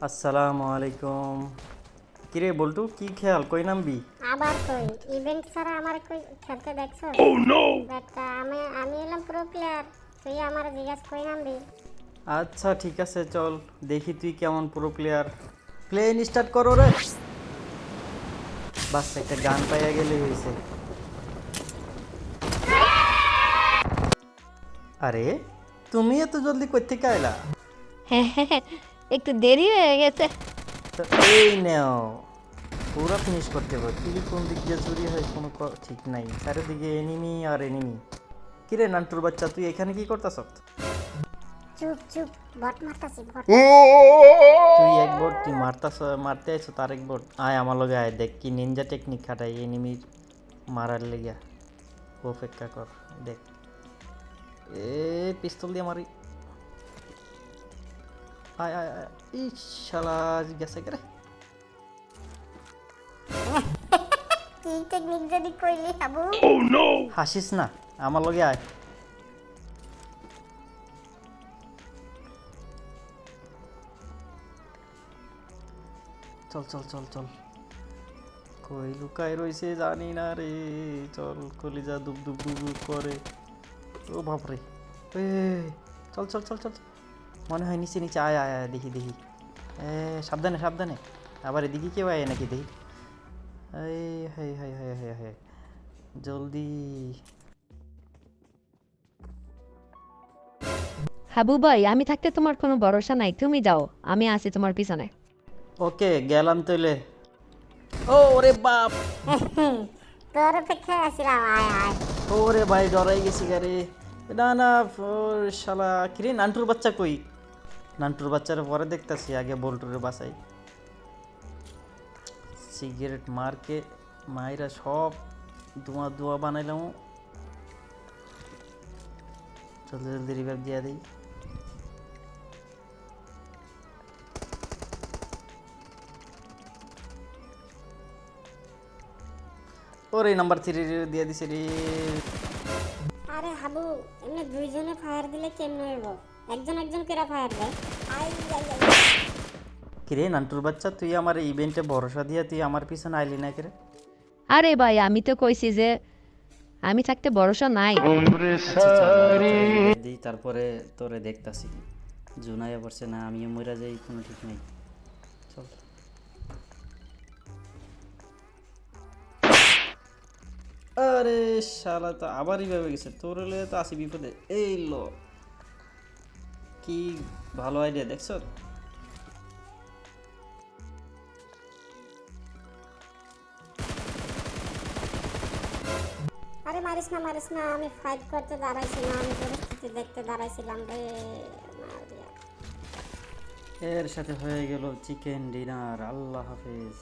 আসসালামু আলাইকুম। কিরে বল্টু, কি খেয়াল, কই নামবি? আবার কই ইভেন্ট ছাড়া আমার কই খেলতে দেখছো? বেটা আমি এলাম প্রো প্লেয়ার, তুই আমার জিজ্ঞাসা কই নামবি? আচ্ছা ঠিক আছে, চল দেখি তুই কেমন প্রো প্লেয়ার। প্লেন স্টার্ট করো রে। বাস একটা গান পাইয়া গেলে হয়েছে। আরে তুমি এত জলদি কই থেকে আইলা? হ্যাঁ হ্যাঁ হ্যাঁ, একটু দেরি হয়ে গেছে। তো এই নেও, পুরো ফিনিশ করতে হবে। কিল কোন দিক দিয়ে চুরি হয় কোনো ঠিক নাই, চারিদিকে এনিমি আর এনিমি। কিরে নান্টুর বাচ্চা, তুই এখানে কি করতেছ? চুপ চুপ, বট মারতাছি বট। তুই এক বোর্ড তুই মারতে আইছো, তার এক বোর্ড আয় আমার লগে আয়, দেখ কি নিনজা টেকনিক খাটাই এনিমির মারার লেগা। অপেক্ষা কর, দেখ এ পিস্তল দিয়ে মারি। আয় আয় আয়, ইস শালা গেছে রে। কি টেকনিক যদি কইলি হাবু? হাসিস না, আমার লগে আয়। চল চল চল চল, কই লুকায় রইছে জানি না রে। চল, কলিজা দুব দুব দুব দুব করে। ও বাপরে, এ চল চল চল চল, মনে হয় নিচে নিচে। আয় আয় আয়, দেখি দেখি। সাবধানে সাবধানে, আবার এদিকে কেউ আয় নাকি দেখি। এই high high high high high, জলদি। হাবু ভাই, আমি থাকতে তোমার কোনো ভরসা নাই, তুমি যাও, আমি আছি তোমার পিছনে। ওকে গেলাম তৈলে। ও ওরে বাপ, তোর অপেক্ষায় আসিলাম, আয় আয়। ওরে ভাই ডরাই গেছি গারে। না না, শালা কিরে নান্টুর বাচ্চা কই? নান্টুর বাচ্চারা পরে দেখতাছি, আগে বল্টুরে বাসাই। সিগারেট মারকে মাইরা সব ধোঁয়া ধোঁয়া বানাইলাম। জলদি জলদি রিভাইভ দিয়া দিই। ওরে নাম্বার 3 দিয়ে দিছে রে। আরে হাবু, এমনি দুইজনে ফায়ার দিলে কেমনে হইব? একজন একজন করে ফায়ার দেয়। I I I. কিরে নান্টুর বাচ্চা, তুই আমার ইভেন্টে ভরসা দিয়া তুই আমার পিছনে আইলি না কিরে? আরে ভাই, আমি তো কইছি যে আমি থাকতে ভরসা নাই। আচ্ছা চল, আমি তোরে রিভাইভ দিই, তারপরে তোরে দেখতাছি। জুনাইয়া পড়ছে না, আমিও মইরা যাই, কোনো ঠিক নাই। চল। আরে শালা তো আবার রিভাইভ গেছে, তোর হলে তো আসি বিপদে। এই লো, কি ভালো আইডিয়া দেখছো। আরে মারিস না, আমি ফাইট করতে দাঁড়াইছি না, আমি পরিস্থিতি দেখতে দাঁড়াইছিলাম রে। মার দিয়া। এর সাথে হয়ে গেল চিকেন ডিনার। আল্লাহ হাফেজ।